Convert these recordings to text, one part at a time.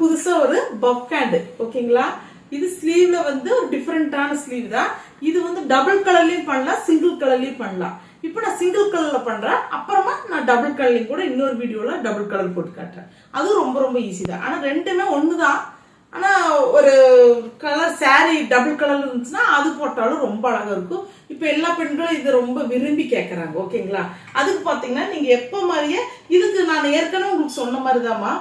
புதுசா ஒரு puff hand ஓகேங்களா. இது ஸ்லீவ்ல வந்து ஒரு டிஃபரெண்டான ஸ்லீவ் தான். இது வந்து டபுள் கலர்லயும் பண்ணலாம், சிங்கிள் கலர்லயும் பண்ணலாம். இப்போ நான் சிங்கிள் கலர்ல பண்றேன், அப்புறமா நான் டபுள் கலர்லயும் கூட இன்னொரு வீடியோல டபுள் கலர் போட்டு காட்டுறேன். அதுவும் ரொம்ப ரொம்ப ஈஸி தான். ஆனா ரெண்டுமே ஒண்ணுதான். ஆனா ஒரு கலர் சாரி டபுள் கலர் இருந்துச்சுன்னா அது போட்டாலும் ரொம்ப அழகா இருக்கும். இப்ப எல்லா பெண்களும் இதை ரொம்ப விரும்பி கேட்கறாங்க ஓகேங்களா. அதுக்கு பாத்தீங்கன்னா நீங்க எப்ப மாதிரியே இதுக்கு நான் ஏற்கனவே உங்களுக்கு சொன்ன மாதிரிதாம்மா,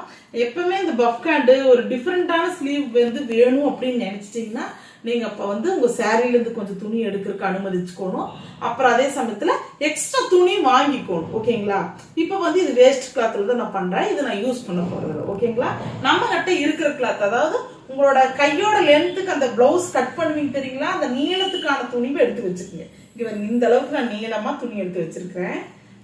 எப்பவுமே இந்த பஃப் ஹேண்டு ஒரு டிஃப்ரெண்டான ஸ்லீவ் வந்து வேணும் அப்படின்னு நினைச்சிட்டீங்கன்னா நீங்க அப்ப வந்து உங்க சாரில இருந்து கொஞ்சம் துணி எடுக்கிறதுக்கு அனுமதிச்சுக்கணும். அப்புறம் அதே சமயத்துல எக்ஸ்ட்ரா துணி வாங்கிக்கணும் ஓகேங்களா. இப்ப வந்து இது வேஸ்ட் கிளாத்ல தான் நான் பண்றேன், இதை நான் யூஸ் பண்ண போறது ஓகேங்களா. நம்ம கிட்ட இருக்கிற கிளாத், அதாவது உங்களோட கையோட லென்த்துக்கு அந்த பிளவுஸ் கட் பண்ணுவீங்க தெரியுங்களா, அந்த நீளத்துக்கான துணிவை எடுத்து வச்சுக்கோங்க. இங்க இந்த அளவுக்கு நான் நீளமா துணி எடுத்து வச்சிருக்கேன்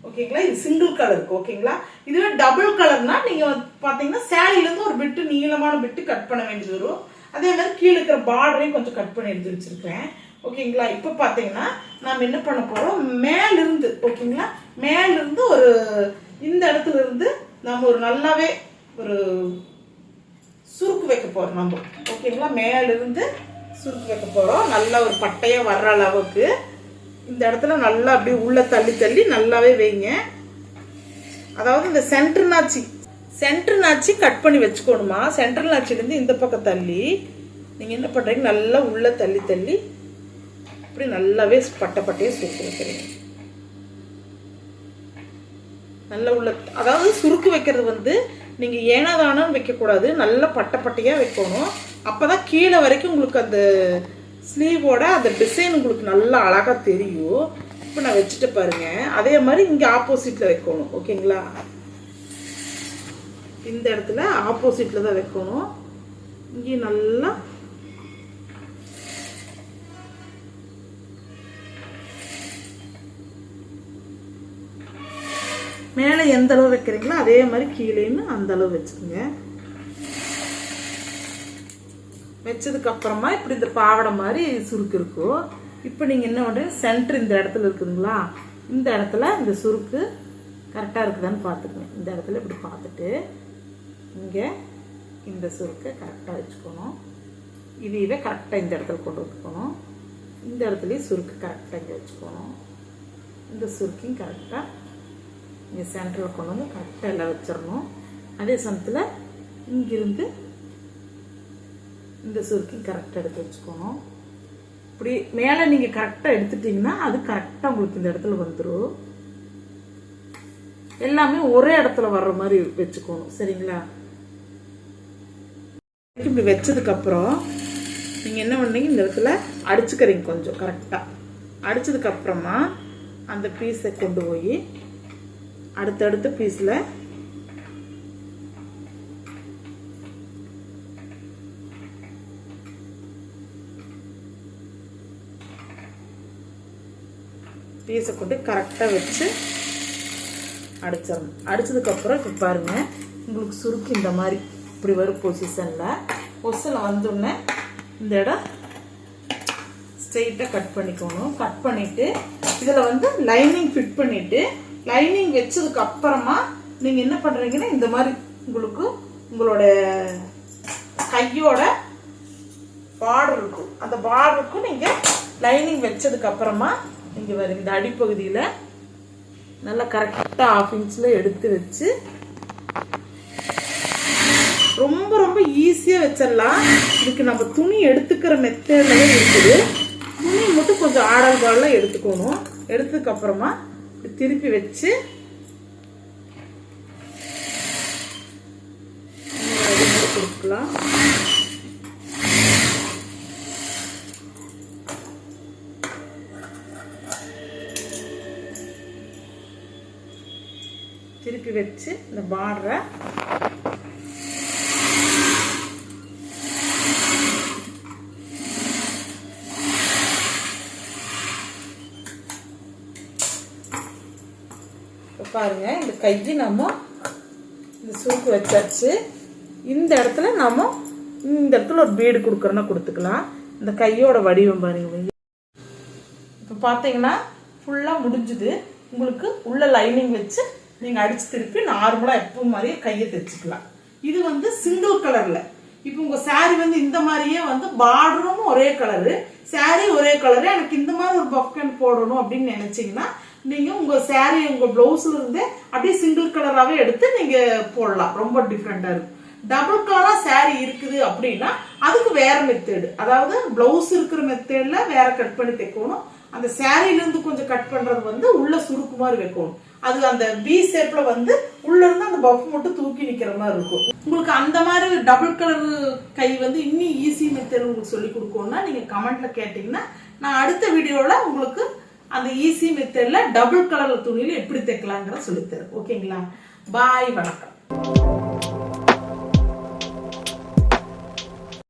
ஓகேங்களா. இது சிங்கிள் கலருக்கு ஓகேங்களா. இதுவே டபுள் கலர்னா நீங்க பாத்தீங்கன்னா சாரில இருந்து ஒரு பிட்டு நீளமான பிட்டு கட் பண்ண வேண்டியது வரும். அதே மாதிரி கீழே இருக்கிற பார்டரையும் கொஞ்சம் கட் பண்ணி எடுத்து வச்சிருக்கேன் ஓகேங்களா. இப்ப பாத்தீங்கன்னா நாம என்ன பண்ண போறோம், மேல இருந்து ஓகேங்களா, மேல இருந்து ஒரு இந்த இடத்துல இருந்து நம்ம ஒரு நல்லாவே ஒரு சுருக்கு வைக்க போறோம் நம்ம ஓகேங்களா. மேல இருந்து சுருக்கு வைக்க போறோம், நல்லா ஒரு பட்டையா வர்ற அளவுக்கு இந்த இடத்துல நல்லா அப்படியே உள்ள தள்ளி தள்ளி நல்லாவே வைங்க. அதாவது இந்த சென்டர் நாச்சி கட் பண்ணி வச்சுக்கணுமா. சென்டர் நாச்சிலேருந்து இந்த பக்கம் தள்ளி நீங்கள் என்ன பண்ணுறீங்க, நல்லா உள்ளே தள்ளி தள்ளி இப்படி நல்லாவே பட்டையாக சுருக்கு வைக்கிறீங்க. நல்லா உள்ள, அதாவது சுருக்கு வைக்கிறது வந்து நீங்கள் ஏனாதானம் வைக்கக்கூடாது, நல்லா பட்டையாக வைக்கணும். அப்போ தான் கீழே வரைக்கும் உங்களுக்கு அந்த ஸ்லீவோட அந்த டிசைன் உங்களுக்கு நல்லா அழகாக தெரியும். இப்போ நான் வச்சுட்டு பாருங்க. அதே மாதிரி இங்கே ஆப்போசிட்டில் வைக்கணும் ஓகேங்களா. இந்த இடத்துல ஆப்போசிட்ல தான் வைக்கணும். இங்கே நல்லா மேலே எந்த அளவு வைக்கிறீங்களோ அதே மாதிரி கீழேன்னு அந்த அளவு வச்சுக்கோங்க. வச்சதுக்கு அப்புறமா இப்படி இந்த பாவடை மாதிரி சுருக்கு இருக்கும். இப்போ நீங்க என்ன பண்றீங்க, சென்டர் இந்த இடத்துல இருக்குதுங்களா, இந்த இடத்துல இந்த சுருக்கு கரெக்டாக இருக்குதான்னு பார்த்துக்கணும். இந்த இடத்துல இப்படி பார்த்துட்டு இங்கே இந்த சுருக்கை கரெக்டாக வச்சுக்கணும். இதை கரெக்டாக இந்த இடத்துல கொண்டு வந்துக்கணும். இந்த இடத்துலையும் சுருக்கு கரெக்டாக இங்கே வச்சுக்கணும். இந்த சுருக்கையும் கரெக்டாக இங்கே சென்டரில் கொண்டு வந்து கரெக்டாக எல்லாம் வச்சிடணும். அதே சமயத்தில் இங்கிருந்து இந்த சுருக்கையும் கரெக்டாக எடுத்து வச்சுக்கணும். இப்படி மேலே நீங்கள் கரெக்டாக எடுத்துட்டிங்கன்னா அது கரெக்டாக உங்களுக்கு இந்த இடத்துல வந்துடும். எல்லாமே ஒரே இடத்துல வர்ற மாதிரி வச்சுக்கணும் சரிங்களா. இப்படி வச்சதுக்கு அப்புறம் நீங்க என்ன பண்ணீங்க, இந்த இடத்துல அடிச்சுக்கிறீங்க கொஞ்சம் கரெக்டா. அடிச்சதுக்கு அப்புறமா அந்த பீஸை கொண்டு போய் அடுத்தடுத்த பீஸ்ல பீஸை கொண்டு கரெக்டா வச்சு அடிச்சிடணும். அடிச்சதுக்கப்புறம் இப்போ பாருங்க, உங்களுக்கு சுருக்கு இந்த மாதிரி இப்படி வரும் பொசிஷனில் வந்தோடனே இந்த இடம் ஸ்ட்ரெயிட்டாக கட் பண்ணிக்கணும். கட் பண்ணிவிட்டு இதில் வந்து லைனிங் ஃபிட் பண்ணிவிட்டு லைனிங் வச்சதுக்கு அப்புறமா நீங்கள் என்ன பண்ணுறீங்கன்னா இந்த மாதிரி உங்களுக்கு உங்களோட கையோட பார்டர் இருக்கும், அந்த பார்டருக்கும் நீங்கள் லைனிங் வச்சதுக்கு அப்புறமா இங்கே வருங்க இந்த அடிப்பகுதியில் நல்லா கரெக்டாக 1/2 இன்ச்சில் எடுத்து வச்சு ரொம்ப ரொம்ப ஈஸியாக வச்சிடலாம். இதுக்கு நம்ம துணி எடுத்துக்கிற மெத்தட்லவே இருக்குது. துணி மட்டும் கொஞ்சம் ஆடல் பாடலாம் எடுத்துக்கணும். எடுத்ததுக்கு அப்புறமா திருப்பி வச்சு கொடுக்கலாம். திருப்பி வச்சு இந்த பார்டரை பாருங்க. இந்த கையை நம்ம இந்த சுருக்கு வச்சாச்சு. இந்த இடத்துல நம்ம இந்த இடத்துல ஒரு பீடு கொடுக்குறோன்னா கொடுத்துக்கலாம். இந்த கையோட வடிவம் பாருங்க. இப்போ பார்த்தீங்கன்னா ஃபுல்லாக முடிஞ்சுது. உங்களுக்கு உள்ள லைனிங் வச்சு நீங்கள் அடித்து திருப்பி நார்மலாக எப்பவும் மாதிரியே கையை தைச்சிக்கலாம். இது வந்து சிங்கிள் கலர்ல. இப்போ உங்க சாரி வந்து இந்த மாதிரியே வந்து பார்டரும் ஒரே கலரு, சாரி ஒரே கலரு, எனக்கு இந்த மாதிரி ஒரு பஃப் கேன் போடணும் அப்படின்னு நினைச்சீங்கன்னா நீங்க உங்க சாரி உங்க பிளவுஸ்ல இருந்தே அப்படியே சிங்கிள் கலராகவே எடுத்து நீங்க போடலாம். ரொம்ப டிஃப்ரெண்டா இருக்கும். டபுள் கலரா சாரி இருக்குது அப்படின்னா அதுக்கு வேற மெத்தேடு, அதாவது பிளவுஸ் இருக்கிற மெத்தேட்ல வேற கட் பண்ணி தைக்கணும். அந்த சாரில இருந்து கொஞ்சம் கட் பண்றது வந்து உள்ள சுருக்கு மாதிரி வைக்கணும். அது அந்த வி ஷேப்ல வந்து உள்ள இருந்து அந்த பஃப் மட்டும் தூக்கி நிக்கிற மாதிரி இருக்கும். உங்களுக்கு அந்த மாதிரி டபுள் கலர் கை வந்து இன்னும் ஈஸி மெத்தட் உங்களுக்கு சொல்லி கொடுக்கணும்னா நீங்க கமெண்ட்ல கேட்டீங்கன்னா நான் அடுத்த வீடியோல உங்களுக்கு அந்த ஈஸி மெத்தட்ல டபுள் கலர் துணியில எப்படி தைக்கலாங்கிற சொல்லித்தரேன். ஓகேங்களா? பாய், வணக்கம்.